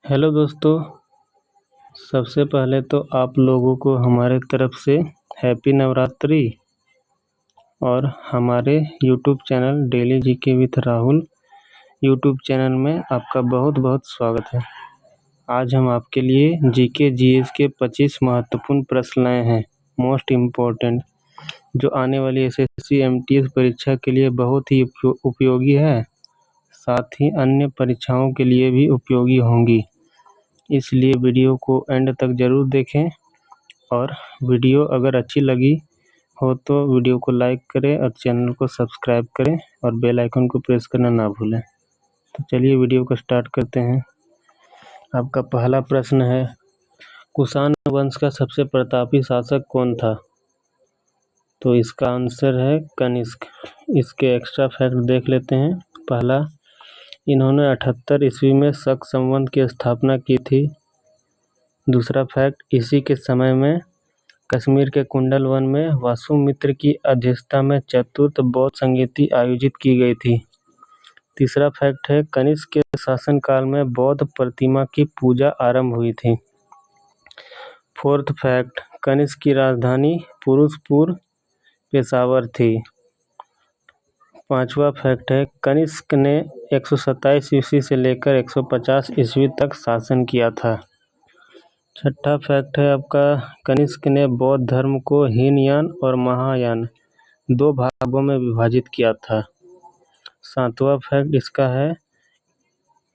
Hello दोस्तों। सबसे पहले तो आप लोगों को हमारे तरफ से हैप्पी नवरात्रि। और हमारे YouTube channel daily GK with Rahul YouTube channel में आपका बहुत बहुत स्वागत है। आज हम आपके लिए जीके जीएस के 25 महत्वपूर्ण प्रश्न लाए हैं, मोस्ट इम्पोर्टेंट, जो आने वाली एसएससी एमटीएस परीक्षा के लिए बहुत ही उपयोगी है, साथ ही अन्य परीक्षाओं के लिए भी उपयोगी होंगी। इसलिए वीडियो को एंड तक ज़रूर देखें और वीडियो अगर अच्छी लगी हो तो वीडियो को लाइक करें और चैनल को सब्सक्राइब करें और बेल आइकन को प्रेस करना ना भूलें। तो चलिए वीडियो को स्टार्ट करते हैं। आपका पहला प्रश्न है, कुषाण वंश का सबसे प्रतापी शासक कौन था? तो इसका आंसर है कनिष्क। इसके एक्स्ट्रा फैक्ट देख लेते हैं। पहला, इन्होंने 78 ईस्वी में शक संवत की स्थापना की थी। दूसरा फैक्ट, इसी के समय में कश्मीर के कुंडल वन में वासुमित्र की अध्यक्षता में चतुर्थ बौद्ध संगीति आयोजित की गई थी। तीसरा फैक्ट है, कनिष्क के शासनकाल में बौद्ध प्रतिमा की पूजा आरंभ हुई थी। फोर्थ फैक्ट, कनिष्क की राजधानी पुरुषपुर पेशावर थी। पांचवा फैक्ट है, कनिष्क ने 127 ईस्वी से लेकर 150 ईस्वी तक शासन किया था। छठा फैक्ट है आपका, कनिष्क ने बौद्ध धर्म को हीनयान और महायान 2 भागों में विभाजित किया था। सातवां फैक्ट इसका है,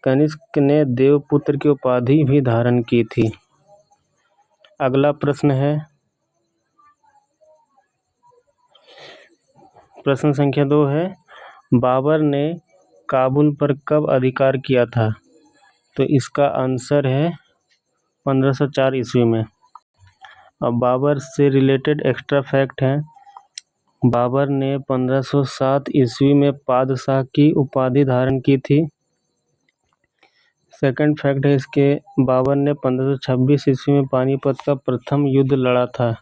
कनिष्क ने देवपुत्र की उपाधि भी धारण की थी। अगला प्रश्न है, प्रश्न संख्या 2 है, बाबर ने काबुल पर कब अधिकार किया था? तो इसका आंसर है 1504 ईस्वी में। अब बाबर से रिलेटेड एक्स्ट्रा फैक्ट है, बाबर ने 1507 ईस्वी में पादशाह की उपाधि धारण की थी। सेकंड फैक्ट है इसके, बाबर ने 1526 ईस्वी में पानीपत का प्रथम युद्ध लड़ा था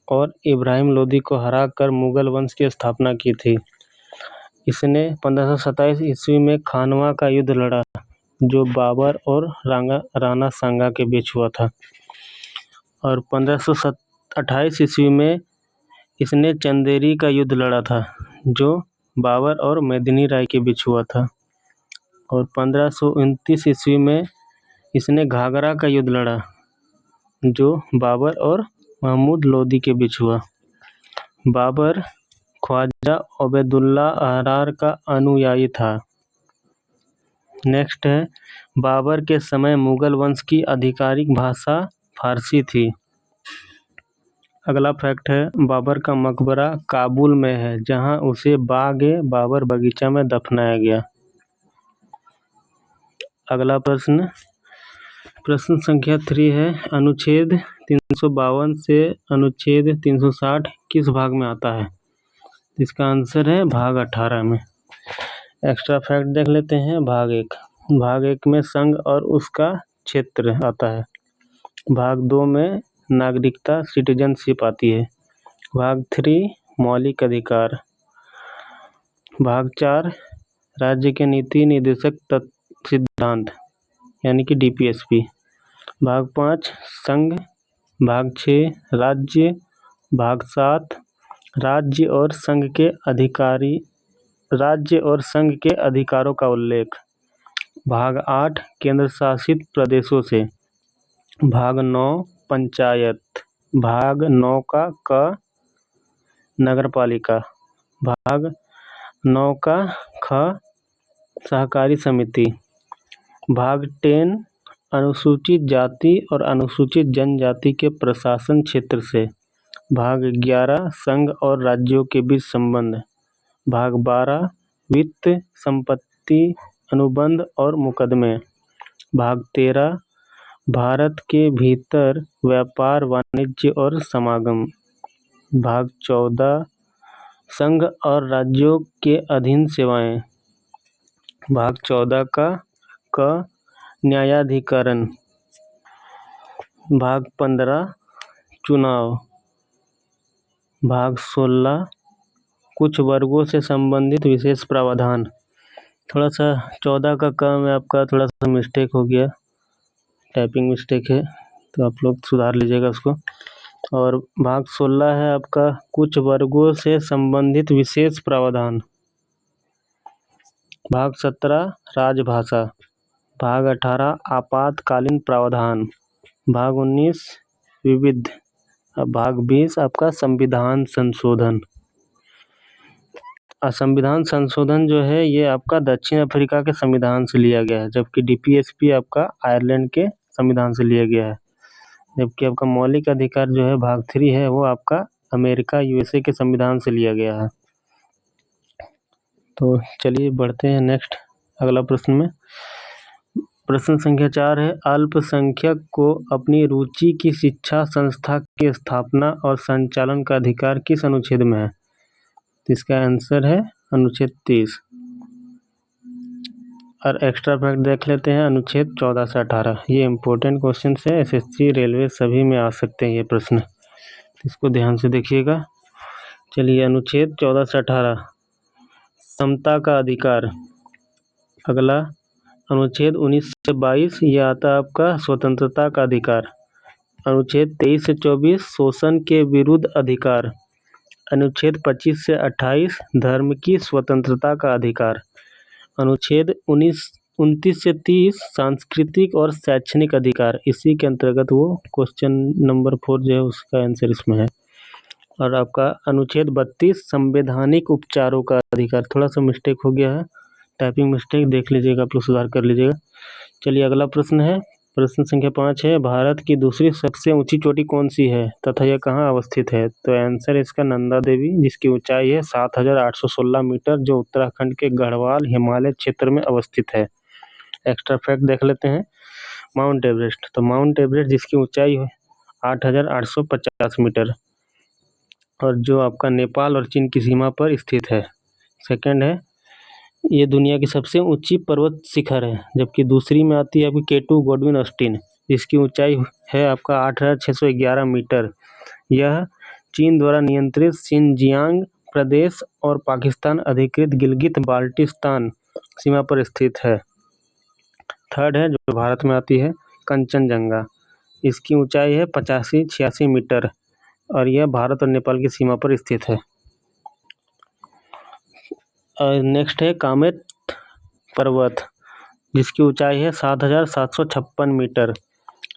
और इब्राहिम लोदी को हराकर मुगल वंश की स्थापना की थी। इसने 1527 ईस्वी में खानवा का युद्ध लड़ा, जो बाबर और राणा सांगा के बीच हुआ था। और 1528 ईस्वी में इसने चंदेरी का युद्ध लड़ा था, जो बाबर और मेदिनी राय के बीच हुआ था। और 1529 ईस्वी में इसने घाघरा का युद्ध लड़ा, जो बाबर और महमूद लोदी के बीच हुआ। बाबर ख्वाजा ओबैदुल्ला अहरार का अनुयायी था। नेक्स्ट है, बाबर के समय मुगल वंश की आधिकारिक भाषा फारसी थी। अगला फैक्ट है, बाबर का मकबरा काबुल में है, जहां उसे बाग-ए-बाबर बगीचा में दफनाया गया। अगला प्रश्न संख्या 3 है, अनुच्छेद 352 से अनुच्छेद 360 किस भाग में आता है? इसका आंसर है भाग 18 में। एक्स्ट्रा फैक्ट देख लेते हैं। भाग 1 में संघ और उसका क्षेत्र आता है। भाग 2 में नागरिकता सिटीजनशिप आती है। भाग 3 मौलिक अधिकार। भाग 4 राज्य के नीति निर्देशक सिद्धांत यानी कि डीपीएसपी। भाग 5 संघ। भाग 6 राज्य। भाग 7 राज्य और संघ के अधिकारों का उल्लेख। भाग 8 केंद्र शासित प्रदेशों से। भाग 9 पंचायत। भाग 9 का क नगरपालिका। भाग 9 का ख सहकारी समिति। भाग 10 अनुसूचित जाति और अनुसूचित जनजाति के प्रशासन क्षेत्र से। भाग 11 संघ और राज्यों के बीच संबंध। भाग 12 वित्त, संपत्ति, अनुबंध और मुकदमे। भाग 13 भारत के भीतर व्यापार, वाणिज्य और समागम। भाग 14 संघ और राज्यों के अधीन सेवाएं। भाग 14 का क न्यायाधिकरण। भाग 15 चुनाव। भाग 16 कुछ वर्गों से संबंधित विशेष प्रावधान। थोड़ा सा 14 का क में आपका थोड़ा सा मिस्टेक हो गया, टाइपिंग मिस्टेक है, तो आप लोग सुधार लीजिएगा उसको। और भाग 16 है आपका कुछ वर्गों से संबंधित विशेष प्रावधान। भाग 17 राजभाषा। भाग 18 आपातकालीन प्रावधान। भाग 19 विविध। भाग 20 आपका संविधान संशोधन। संविधान संशोधन जो है ये आपका दक्षिण अफ्रीका के संविधान से लिया गया है, जबकि डीपीएसपी आपका आयरलैंड के संविधान से लिया गया है। जबकि आपका मौलिक अधिकार जो है भाग 3 है वो आपका अमेरिका यूएसए के संविधान से लिया गया है। तो चलिए बढ़ते हैं नेक्स्ट अगला प्रश्न में। प्रश्न संख्या 4 है अल्पसंख्यक को अपनी रुचि की शिक्षा संस्था की स्थापना और संचालन का अधिकार किस अनुच्छेद में है? तो इसका आंसर है अनुच्छेद 30। और एक्स्ट्रा फैक्ट देख लेते हैं अनुच्छेद 14 से 18। ये इम्पोर्टेंट क्वेश्चन है, एसएससी रेलवे सभी में आ सकते हैं ये प्रश्न, इसको ध्यान से देखिएगा। चलिए अनुच्छेद 14 से 18 समता का अधिकार। अगला अनुच्छेद 19 से 22 ये आता है आपका स्वतंत्रता का अधिकार। अनुच्छेद 23 से 24 शोषण के विरुद्ध अधिकार। अनुच्छेद 25 से 28 धर्म की स्वतंत्रता का अधिकार। अनुच्छेद 29 से 30 सांस्कृतिक और शैक्षणिक अधिकार। इसी के अंतर्गत वो क्वेश्चन नंबर 4 जो है उसका आंसर इसमें है। और आपका अनुच्छेद 32 संवैधानिक उपचारों का अधिकार। थोड़ा सा मिस्टेक हो गया है, टाइपिंग मिस्टेक, देख लीजिएगा, आप लोग सुधार कर लीजिएगा। चलिए अगला प्रश्न है प्रश्न संख्या 5 है भारत की दूसरी सबसे ऊंची चोटी कौन सी है तथा यह कहाँ अवस्थित है? तो आंसर इसका नंदा देवी, जिसकी ऊंचाई है 7816 मीटर, जो उत्तराखंड के गढ़वाल हिमालय क्षेत्र में अवस्थित है। एक्स्ट्रा फैक्ट देख लेते हैं माउंट एवरेस्ट। तो माउंट एवरेस्ट जिसकी ऊंचाई है 8850 मीटर और जो आपका नेपाल और चीन की सीमा पर स्थित है। सेकंड है ये दुनिया की सबसे ऊंची पर्वत शिखर है, जबकि दूसरी में आती है आपकी केटू गॉडविन ऑस्टिन, जिसकी ऊंचाई है आपका 8611 मीटर। यह चीन द्वारा नियंत्रित शिनजियांग प्रदेश और पाकिस्तान अधिकृत गिलगित बाल्टिस्तान सीमा पर स्थित है। थर्ड है जो भारत में आती है कंचनजंगा, इसकी ऊंचाई है 8586 मीटर और यह भारत और नेपाल की सीमा पर स्थित है। नेक्स्ट है कामेट पर्वत, जिसकी ऊंचाई है 7756 मीटर।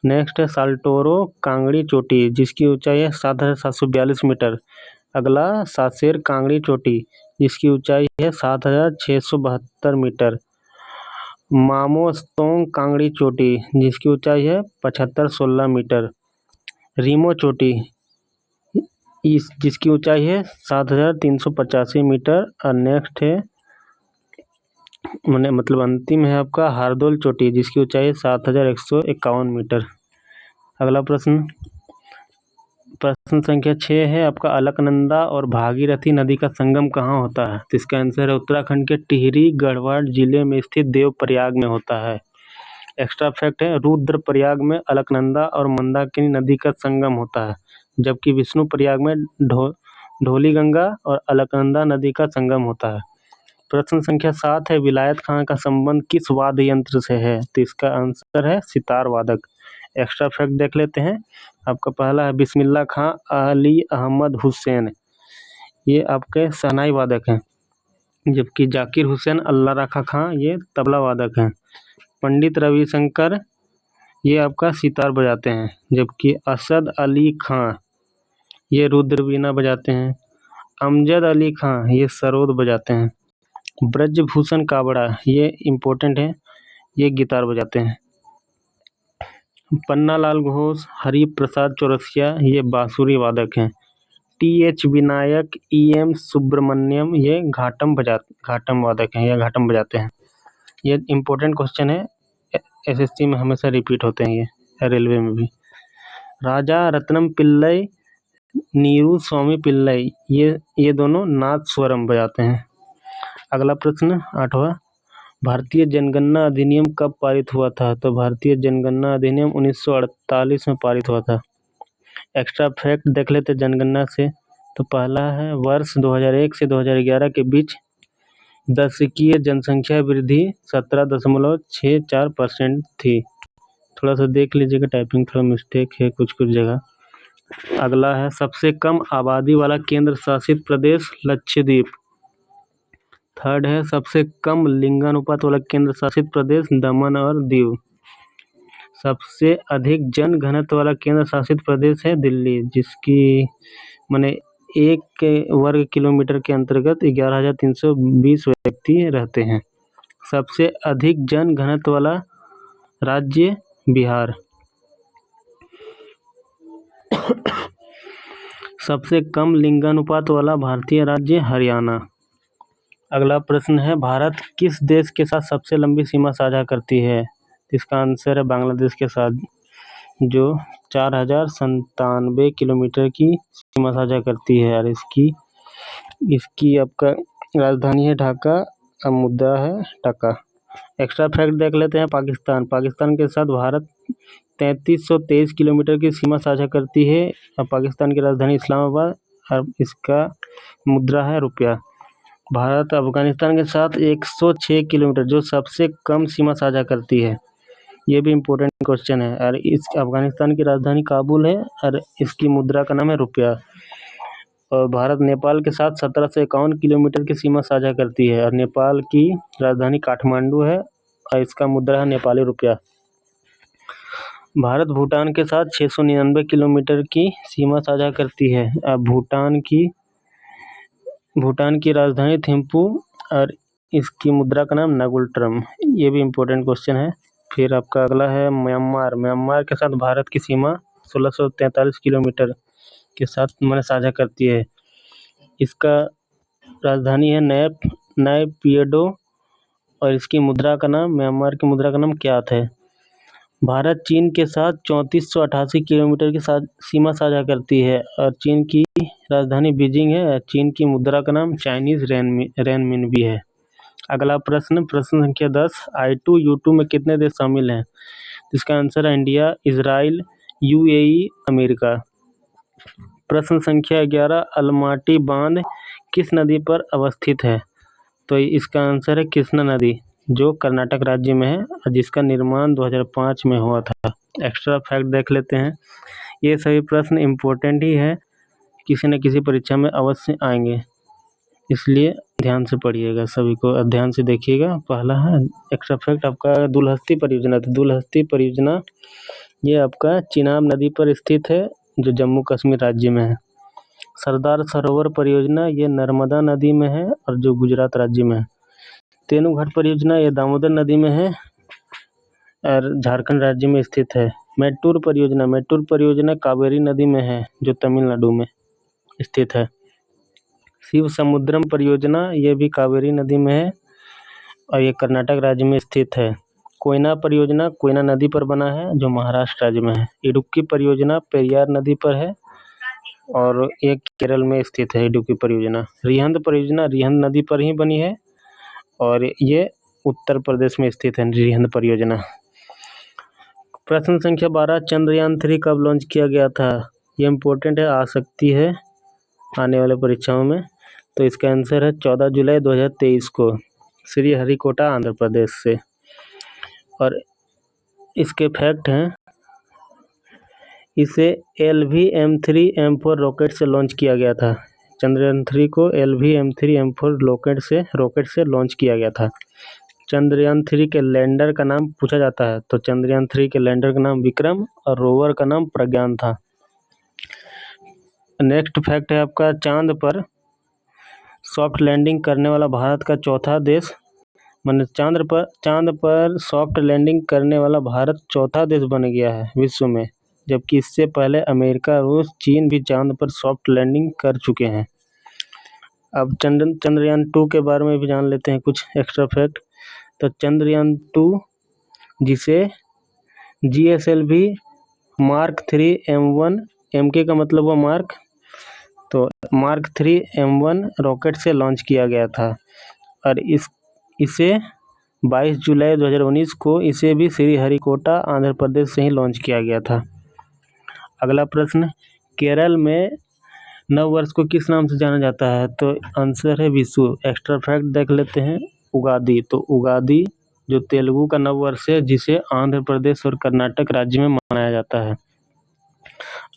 नेक्स्ट है साल्टोरो कांगड़ी चोटी, जिसकी ऊंचाई है 7742 मीटर। अगला सासेर कांगड़ी चोटी, जिसकी ऊंचाई है 7672 मीटर। मामोस्तोंग कांगड़ी चोटी, जिसकी ऊंचाई है 7516 मीटर। रीमो चोटी जिसकी ऊंचाई है 7385 मीटर। और नेक्स्ट है मतलब अंतिम है आपका हारदोल चोटी, जिसकी ऊंचाई है 7151 मीटर। अगला प्रश्न संख्या 6 है आपका अलकनंदा और भागीरथी नदी का संगम कहाँ होता है? तो इसका आंसर है उत्तराखंड के टिहरी गढ़वाल जिले में स्थित देवप्रयाग में होता है। एक्स्ट्रा फैक्ट है रुद्रप्रयाग में अलकनंदा और मंदाकिनी नदी का संगम होता है, जबकि विष्णुप्रयाग में ढोलीगंगा और अलकनंदा नदी का संगम होता है। प्रश्न संख्या 7 है विलायत खां का संबंध किस वाद्य यंत्र से है? तो इसका आंसर है सितार वादक। एक्स्ट्रा फैक्ट देख लेते हैं। आपका पहला है बिस्मिल्लाह खां अली अहमद हुसैन, ये आपके शहनाई वादक हैं, जबकि जाकिर हुसैन अल्लाह रखा खां ये तबला वादक हैं। पंडित रविशंकर ये आपका सितार बजाते हैं, जबकि असद अली खां ये रुद्रवीणा बजाते हैं। अमजद अली खां ये सरोद बजाते हैं। ब्रजभूषण काबड़ा ये इम्पोर्टेंट है, ये गिटार बजाते हैं। पन्नालाल घोष हरि प्रसाद चौरसिया ये बांसुरी वादक हैं। टी.एच. विनायक ई.एम. सुब्रमण्यम ये घाटम वादक हैं या घाटम बजाते हैं। ये इम्पोर्टेंट क्वेश्चन है, एसएससी में हमेशा रिपीट होते हैं ये, रेलवे में भी। राजा रत्नम पिल्लई नीरू स्वामी पिल्लई ये दोनों नाद स्वरम बजाते हैं। अगला प्रश्न 8वां भारतीय जनगणना अधिनियम कब पारित हुआ था? तो भारतीय जनगणना अधिनियम 1948 में पारित हुआ था। एक्स्ट्रा फैक्ट देख लेते जनगणना से। तो पहला है वर्ष 2001 से 2011 के बीच दशकीय जनसंख्या वृद्धि 17.64% थी। थोड़ा सा देख लीजिएगा, टाइपिंग थोड़ा मिस्टेक है कुछ कुछ जगह। अगला है सबसे कम आबादी वाला केंद्र शासित प्रदेश लक्षद्वीप। थर्ड है सबसे कम लिंगानुपात वाला केंद्र शासित प्रदेश दमन और दीव। सबसे अधिक जन घनत्व वाला केंद्र शासित प्रदेश है दिल्ली, जिसकी माने 1 वर्ग किलोमीटर के अंतर्गत 11,320 व्यक्ति रहते हैं। सबसे अधिक जन घनत्व वाला राज्य बिहार। सबसे कम लिंगानुपात वाला भारतीय राज्य हरियाणा। अगला प्रश्न है भारत किस देश के साथ सबसे लंबी सीमा साझा करती है? इसका आंसर है बांग्लादेश के साथ, जो 4,097 किलोमीटर की सीमा साझा करती है। और इसकी आपका राजधानी है ढाका, अब मुद्दा है टका। एक्स्ट्रा फैक्ट देख लेते हैं। पाकिस्तान के साथ भारत 3,323 किलोमीटर की सीमा साझा करती है। अब पाकिस्तान की राजधानी इस्लामाबाद, और इसका मुद्रा है रुपया। भारत अफगानिस्तान के साथ 106 किलोमीटर, जो सबसे कम सीमा साझा करती है। ये भी इम्पोर्टेंट क्वेश्चन है। और इस अफगानिस्तान की राजधानी काबुल है और इसकी मुद्रा का नाम है रुपया। और भारत नेपाल के साथ 1751 किलोमीटर की सीमा साझा करती है और नेपाल की राजधानी काठमांडू है और इसका मुद्रा है नेपाली रुपया। भारत भूटान के साथ 699 किलोमीटर की सीमा साझा करती है। अब भूटान की राजधानी थिम्पू और इसकी मुद्रा का नाम नगुल्ट्रम। ये भी इम्पोर्टेंट क्वेश्चन है। फिर आपका अगला है म्यांमार के साथ भारत की सीमा 1643 किलोमीटर के साथ मैंने साझा करती है। इसका राजधानी है नैपियडो और इसकी मुद्रा का नाम, म्यांमार की मुद्रा का नाम क्यात है। भारत चीन के साथ 3488 किलोमीटर की सीमा साझा करती है और चीन की राजधानी बीजिंग है। चीन की मुद्रा का नाम चाइनीज रेनमिनबी है। अगला प्रश्न संख्या 10, I2 U2 में कितने देश शामिल हैं? इसका आंसर है इंडिया, इजराइल, UAE, अमेरिका। प्रश्न संख्या 11, अलमाटी बांध किस नदी पर अवस्थित है? तो इसका आंसर है कृष्णा नदी, जो कर्नाटक राज्य में है और जिसका निर्माण 2005 में हुआ था। एक्स्ट्रा फैक्ट देख लेते हैं। ये सभी प्रश्न इम्पोर्टेंट ही है, किसी न किसी परीक्षा में अवश्य आएंगे, इसलिए ध्यान से पढ़िएगा, सभी को ध्यान से देखिएगा। पहला है एक्स्ट्रा फैक्ट आपका दुलहस्ती परियोजना। तो दुलहस्ती परियोजना ये आपका चिनाब नदी पर स्थित है, जो जम्मू कश्मीर राज्य में है। सरदार सरोवर परियोजना ये नर्मदा नदी में है और जो गुजरात राज्य में है। तेनूघाट परियोजना ये दामोदर नदी में है और झारखंड राज्य में स्थित है। मैटूर परियोजना कावेरी नदी में है, जो तमिलनाडु में स्थित है। शिव समुद्रम परियोजना ये भी कावेरी नदी में है और ये कर्नाटक राज्य में स्थित है। कोयना परियोजना कोयना नदी पर बना है, जो महाराष्ट्र राज्य में है। इडुक्की परियोजना पेरियार नदी पर है और ये केरल में स्थित है इडुक्की परियोजना। रिहंद परियोजना रिहंद नदी पर ही बनी है और ये उत्तर प्रदेश में स्थित है रिहंद परियोजना। प्रश्न संख्या 12, चंद्रयान 3 कब लॉन्च किया गया था? ये इम्पोर्टेंट है, आ सकती है आने वाले परीक्षाओं में। तो इसका आंसर है 14 जुलाई 2023 को श्रीहरिकोटा आंध्र प्रदेश से। और इसके फैक्ट हैं, इसे LV-M3-M4 रॉकेट से लॉन्च किया गया था। चंद्रयान 3 को LV-M3-M4 रॉकेट से लॉन्च किया गया था। चंद्रयान 3 के लैंडर का नाम पूछा जाता है, तो चंद्रयान 3 के लैंडर का नाम विक्रम और रोवर का नाम प्रज्ञान था। नेक्स्ट फैक्ट है आपका, चांद पर सॉफ्ट लैंडिंग करने वाला भारत का चौथा देश, माने चांद पर सॉफ्ट लैंडिंग करने वाला भारत चौथा देश बन गया है विश्व में, जबकि इससे पहले अमेरिका, रूस, चीन भी चांद पर सॉफ्ट लैंडिंग कर चुके हैं। अब चंद्रयान 2 के बारे में भी जान लेते हैं कुछ एक्स्ट्रा फैक्ट। तो चंद्रयान 2, जिसे GSLV Mark 3 M1, MK का मतलब हुआ मार्क, तो Mark 3 M1 रॉकेट से लॉन्च किया गया था और इसे 22 जुलाई 2019 को इसे भी श्रीहरिकोटा आंध्र प्रदेश से ही लॉन्च किया गया था। अगला प्रश्न, केरल में नव वर्ष को किस नाम से जाना जाता है? तो आंसर है विशु। एक्स्ट्रा फैक्ट देख लेते हैं, उगादी। तो उगादी जो तेलुगु का नववर्ष है, जिसे आंध्र प्रदेश और कर्नाटक राज्य में मनाया जाता है।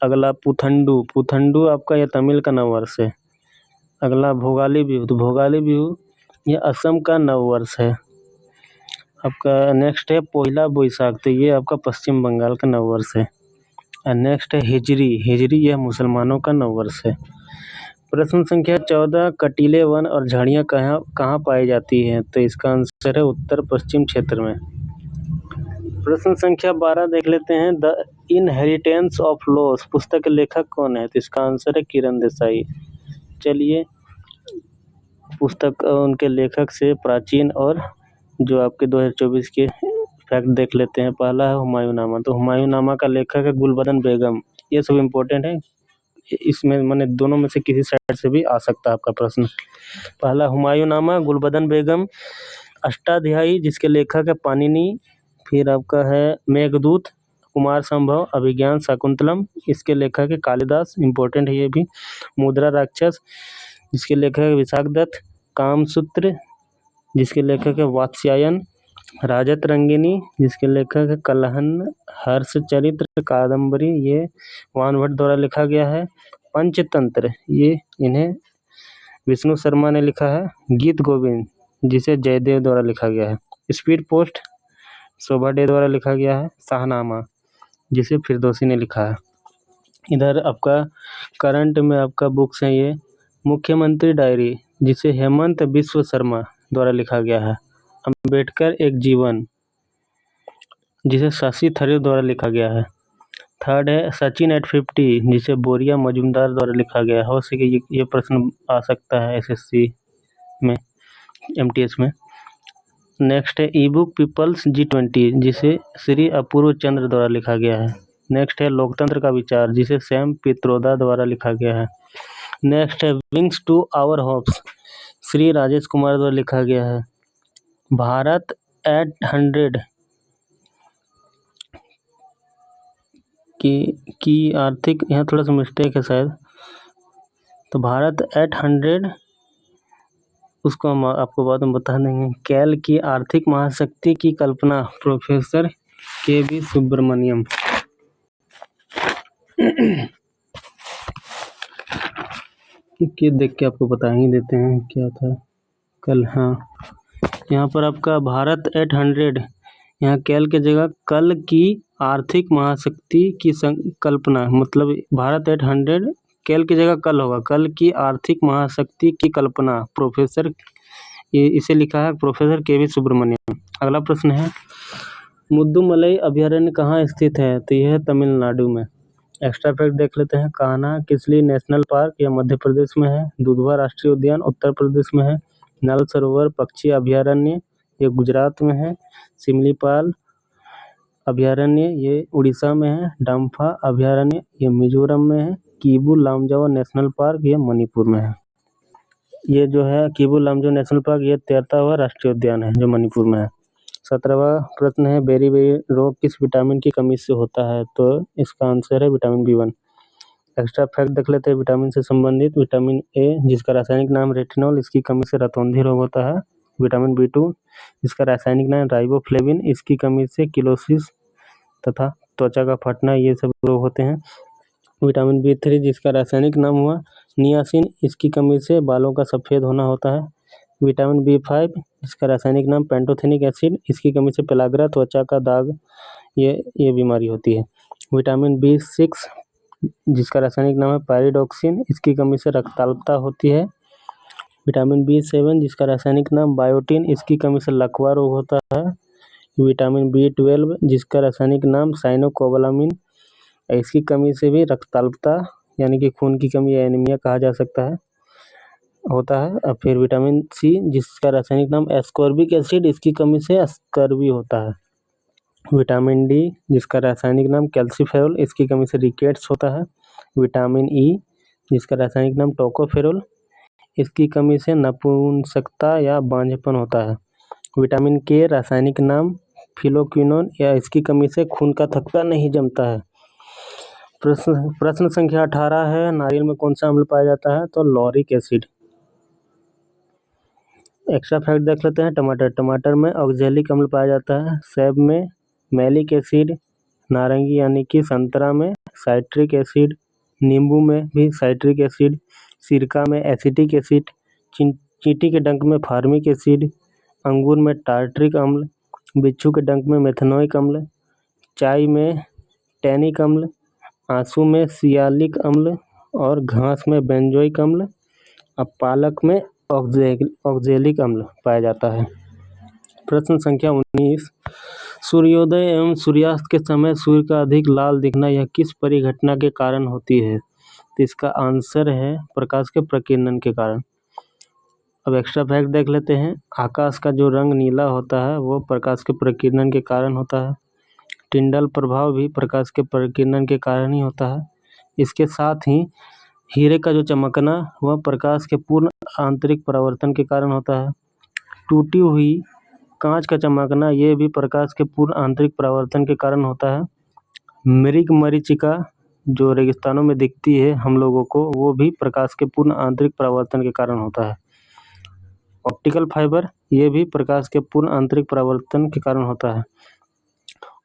अगला पुथंडू, पुथंडू आपका यह तमिल का नववर्ष है। अगला भोगाली बिहू, तो भोगाली बिहू यह असम का नववर्ष है। आपका नेक्स्ट है पोइला बोईसाख, तो ये आपका पश्चिम बंगाल का नववर्ष है। और नेक्स्ट है हिजरी, हिजरी यह मुसलमानों का नववर्ष है। प्रश्न संख्या 14, कटीले वन और झाड़ियाँ कहाँ पाई जाती हैं? तो इसका आंसर है उत्तर पश्चिम क्षेत्र में। प्रश्न संख्या 12 देख लेते हैं, द इनहेरिटेंस ऑफ लॉस पुस्तक के लेखक कौन है? तो इसका आंसर है किरण देसाई। चलिए पुस्तक उनके लेखक से प्राचीन और जो आपके 2024 के फैक्ट देख लेते हैं। पहला है हुमायूंनामा, तो हुमायूंनामा का लेखक है गुलबदन बेगम। ये सब इम्पोर्टेंट है, इसमें मैंने दोनों में से किसी साइड से भी आ सकता है आपका प्रश्न। पहला हुमायूंनामा गुलबदन बेगम। अष्टाध्यायी जिसके लेखक है पाणिनि। फिर आपका है मेघदूत कुमार संभव। अभिज्ञान शाकुंतलम इसके लेखक है कालिदास, इम्पोर्टेंट है ये भी। मुद्रा राक्षस जिसके लेखक है विशाखदत्त। कामसूत्र जिसके लेखक है वात्स्यायन। राजत रंगिनी जिसके लेखक है कलहन। हर्षचरित्र कादम्बरी ये वान भट्ट द्वारा लिखा गया है। पंचतंत्र ये इन्हें विष्णु शर्मा ने लिखा है। गीत गोविंद जिसे जयदेव द्वारा लिखा गया है। स्पीड पोस्ट शोभा डे द्वारा लिखा गया है। शाहनामा जिसे फिरदौसी ने लिखा है। इधर आपका करंट में आपका बुक्स है ये मुख्यमंत्री डायरी जिसे हेमंत बिश्व शर्मा द्वारा लिखा गया है। अंबेडकर एक जीवन जिसे शशि थरूर द्वारा लिखा गया है। थर्ड है सचिन एट 50 जिसे बोरिया मजूमदार द्वारा लिखा गया है। हो सके ये प्रश्न आ सकता है एसएससी में, एमटीएस में। नेक्स्ट है ई बुक पीपल्स G20 जिसे श्री अपूर्व चंद्र द्वारा लिखा गया है। नेक्स्ट है लोकतंत्र का विचार जिसे सैम पित्रोदा द्वारा लिखा गया है। नेक्स्ट है wings to our hopes Shri Rajesh Kumar द्वारा लिखा गया है। भारत एट 100 की आर्थिक, यहाँ थोड़ा सा मिस्टेक है शायद, तो भारत एट 100 उसको हम आपको बाद में बता देंगे। कैल की आर्थिक महाशक्ति की कल्पना प्रोफेसर के.वी. सुब्रमण्यम। कि देख के आपको बता ही देते हैं क्या था कल। हाँ, यहाँ पर आपका भारत एट 100, यहाँ कैल के जगह कल की आर्थिक महाशक्ति की कल्पना, मतलब भारत एट 100 कैल की जगह कल होगा। कल की आर्थिक महाशक्ति की कल्पना प्रोफेसर, इसे लिखा है प्रोफेसर के.वी. सुब्रमण्यम। अगला प्रश्न है मुद्दुमलई अभयारण्य कहाँ स्थित है? तो यह है तमिलनाडु में। एक्स्ट्रा फैक्ट देख लेते हैं। कान्हा किसली नेशनल पार्क यह मध्य प्रदेश में है। दुधवा राष्ट्रीय उद्यान उत्तर प्रदेश में है। नल सरोवर पक्षी अभयारण्य ये गुजरात में है। सिमलीपाल अभयारण्य ये उड़ीसा में है। डम्फा अभयारण्य ये मिजोरम में है। कीबू लामजावा नेशनल पार्क ये मणिपुर में है। ये जो है कीबू लामजावा नेशनल पार्क ये 13वां राष्ट्रीय उद्यान है जो मणिपुर में है। 17वां प्रश्न है बेरी रोग किस विटामिन की कमी से होता है? तो इसका आंसर है विटामिन B1। एक्स्ट्रा फैक्ट देख लेते हैं विटामिन से संबंधित। विटामिन ए जिसका रासायनिक नाम रेटिनॉल इसकी कमी से रतौंधी रोग होता है। विटामिन B2 जिसका रासायनिक नाम राइबोफ्लेविन इसकी कमी से किलोसिस तथा त्वचा का फटना ये सब रोग होते हैं। विटामिन B3 जिसका रासायनिक नाम हुआ नियासिन इसकी कमी से बालों का सफ़ेद होना होता है। विटामिन B5 जिसका रासायनिक नाम पेंटोथेनिक एसिड इसकी कमी से पेलाग्रा त्वचा का दाग ये बीमारी होती है। विटामिन B6 जिसका रासायनिक नाम है पायरिडॉक्सिन इसकी कमी से रक्ताल्पता होती है। विटामिन B7 जिसका रासायनिक नाम बायोटिन इसकी कमी से लकवा रोग होता है। विटामिन B12 जिसका रासायनिक नाम साइनोकोबालामिन इसकी कमी से भी रक्ताल्पता यानी कि खून की कमी या एनीमिया कहा जा सकता है होता है। और फिर विटामिन C जिसका रासायनिक नाम एस्कॉर्बिक एसिड इसकी कमी से स्कर्वी होता है। विटामिन D जिसका रासायनिक नाम कैल्सीफेरॉल इसकी कमी से रिकेट्स होता है। विटामिन E जिसका रासायनिक नाम टोकोफेरॉल इसकी कमी से नपुंसकता या बांझपन होता है। विटामिन K रासायनिक नाम फिलोक्विनोन या इसकी कमी से खून का थक्का नहीं जमता है। प्रश्न संख्या 18 है नारियल में कौन सा अम्ल पाया जाता है? तो लॉरिक एसिड। एक्स्ट्रा फैक्ट देख लेते हैं। टमाटर में ऑक्जेलिक अम्ल पाया जाता है। सेब में मैलिक एसिड, नारंगी यानी कि संतरा में साइट्रिक एसिड, नींबू में भी साइट्रिक एसिड, सिरका में एसिटिक एसिड, चींटी के डंक में फार्मिक एसिड, अंगूर में टार्ट्रिक अम्ल, बिच्छू के डंक में मेथनोइक अम्ल, चाय में टैनिक अम्ल, आंसू में सियालिक अम्ल और घास में बेंजोइक अम्ल। अब पालक में ऑक्जेलिक अम्ल पाया जाता है। प्रश्न संख्या 19, सूर्योदय एवं सूर्यास्त के समय सूर्य का अधिक लाल दिखना यह किस परिघटना के कारण होती है? तो इसका आंसर है प्रकाश के प्रकीर्णन के कारण। अब एक्स्ट्रा फैक्ट देख लेते हैं। आकाश का जो रंग नीला होता है वो प्रकाश के प्रकीर्णन के कारण होता है। टिंडल प्रभाव भी प्रकाश के प्रकीर्णन के कारण ही होता है। इसके साथ ही हीरे का जो चमकना वह प्रकाश के पूर्ण आंतरिक परावर्तन के कारण होता है। टूटी हुई कांच का चमकना ये भी प्रकाश के पूर्ण आंतरिक परावर्तन के कारण होता है। मृग मरीचिका जो रेगिस्तानों में दिखती है हम लोगों को, वो भी प्रकाश के पूर्ण आंतरिक परावर्तन के कारण होता है। ऑप्टिकल फाइबर ये भी प्रकाश के पूर्ण आंतरिक परावर्तन के कारण होता है।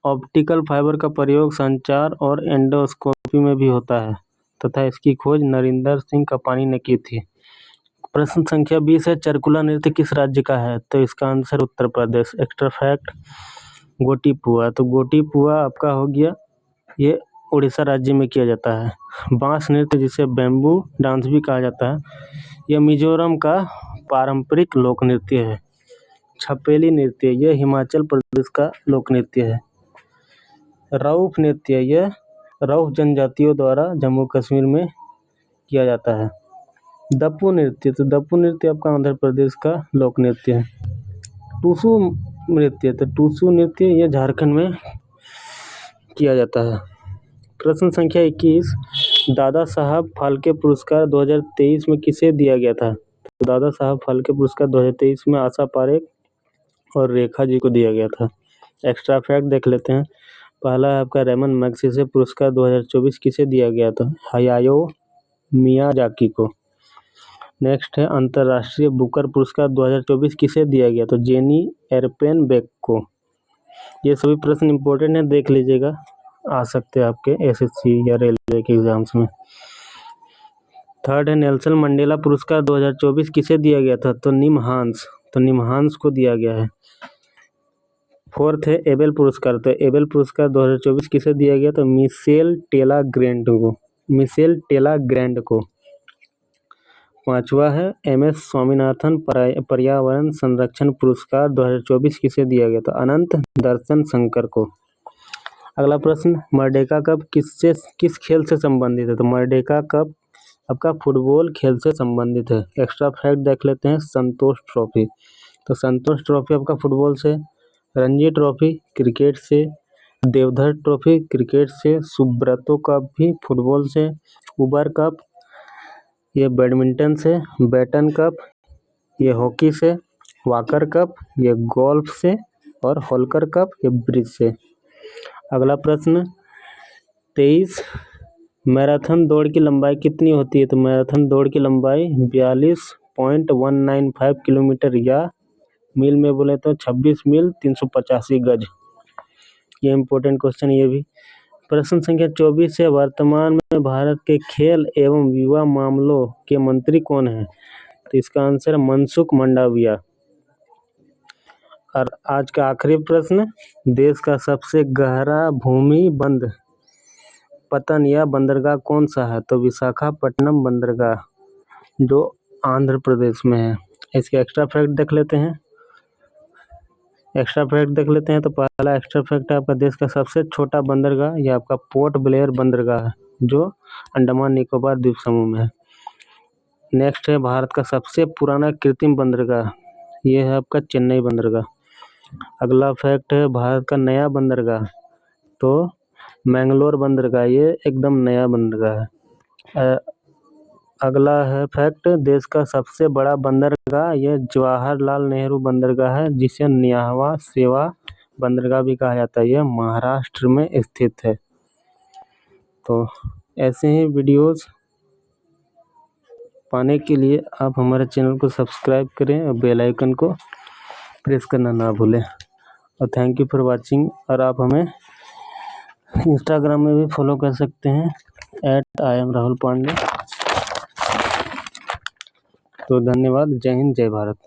ऑप्टिकल फाइबर का प्रयोग संचार और एंडोस्कोपी में भी होता है तथा इसकी खोज नरिंदर सिंह कपानी ने की थी। प्रश्न संख्या 20 है, चरकुला नृत्य किस राज्य का है? तो इसका answer Uttar Pradesh. Extra fact, Gotipua. तो गोटीपुआ आपका हो गया, ये उड़ीसा राज्य में किया जाता है। बांस नृत्य जिसे बैम्बू डांस भी कहा जाता है, यह मिजोरम का पारंपरिक लोक नृत्य है। छपेली नृत्य यह हिमाचल प्रदेश का लोक नृत्य है। रऊफ नृत्य यह रऊफ जनजातियों द्वारा जम्मू कश्मीर में किया जाता है। दप्पू नृत्य, तो दप्पू नृत्य आपका आंध्र प्रदेश का लोक नृत्य है। टूसू नृत्य, तो टूसू नृत्य यह झारखंड में किया जाता है। प्रश्न संख्या 21, दादा साहब फाल्के पुरस्कार 2023 में किसे दिया गया था? तो दादा साहब फाल्के पुरस्कार 2023 में आशा पारेख और रेखा जी को दिया गया था। एक्स्ट्रा फैक्ट देख लेते हैं। पहला है आपका रेमन मैग्सेसे पुरस्कार 2024 किसे दिया गया था? हायायो मियाजाकी को। नेक्स्ट है अंतर्राष्ट्रीय बुकर पुरस्कार 2024 किसे दिया गया? तो जेनी एरपेनबेक को। ये सभी प्रश्न इंपॉर्टेंट है, देख लीजिएगा, आ सकते हैं आपके एसएससी या रेलवे के एग्जाम्स में। थर्ड है नेल्सन मंडेला पुरस्कार 2024 किसे दिया गया था? तो निमहांस को दिया गया है। फोर्थ है एबेल पुरस्कार। तो एबेल पुरस्कार 2024 किसे दिया गया? तो मिशेल टेला ग्रैंड को। पांचवा है एमएस स्वामीनाथन पर्यावरण संरक्षण पुरस्कार 2024 किसे दिया गया? तो अनंत दर्शन शंकर को। अगला प्रश्न, मर्डेका कप किस खेल से संबंधित है? तो मर्डेका कप आपका फुटबॉल खेल से संबंधित है। एक्स्ट्रा फैक्ट देख लेते हैं। संतोष ट्रॉफी, तो संतोष ट्रॉफी आपका फुटबॉल से, रणजी ट्रॉफी क्रिकेट से, देवधर ट्रॉफी क्रिकेट से, सुब्रतो कप भी फुटबॉल से, उबर कप ये बैडमिंटन से, बैटन कप ये हॉकी से, वाकर कप ये गोल्फ से और होलकर कप ये ब्रिज से। अगला प्रश्न 23, मैराथन दौड़ की लंबाई कितनी होती है? तो मैराथन दौड़ की लंबाई 42.195 किलोमीटर या मील में बोले तो 26 मील 385 गज। ये इंपॉर्टेंट क्वेश्चन ये भी। प्रश्न संख्या 24 है, वर्तमान में भारत के खेल एवं युवा मामलों के मंत्री कौन है? तो इसका आंसर मनसुख मंडाविया। और आज का आखिरी प्रश्न, देश का सबसे गहरा भूमि बंद पतन या बंदरगाह कौन सा है? तो विशाखापट्टनम बंदरगाह जो आंध्र प्रदेश में है। इसके एक्स्ट्रा फैक्ट देख लेते हैं। तो पहला एक्स्ट्रा फैक्ट है आपका देश का सबसे छोटा बंदरगाह यह आपका पोर्ट ब्लेयर बंदरगाह है जो अंडमान निकोबार द्वीप समूह में है। नेक्स्ट है भारत का सबसे पुराना कृत्रिम बंदरगाह, ये है आपका चेन्नई बंदरगाह। अगला फैक्ट है भारत का नया बंदरगाह, तो मैंगलोर बंदरगाह ये एकदम नया बंदरगाह है। अगला है फैक्ट, देश का सबसे बड़ा बंदरगाह यह जवाहरलाल नेहरू बंदरगाह है जिसे न्यावा सेवा बंदरगाह भी कहा जाता है। यह महाराष्ट्र में स्थित है। तो ऐसे ही वीडियोस पाने के लिए आप हमारे चैनल को सब्सक्राइब करें और बेल आइकन को प्रेस करना ना भूलें। और थैंक यू फॉर वाचिंग। और आप हमें इंस्टाग्राम में भी फॉलो कर सकते हैं @IamRahulPandey। तो धन्यवाद। जय हिंद, जय भारत।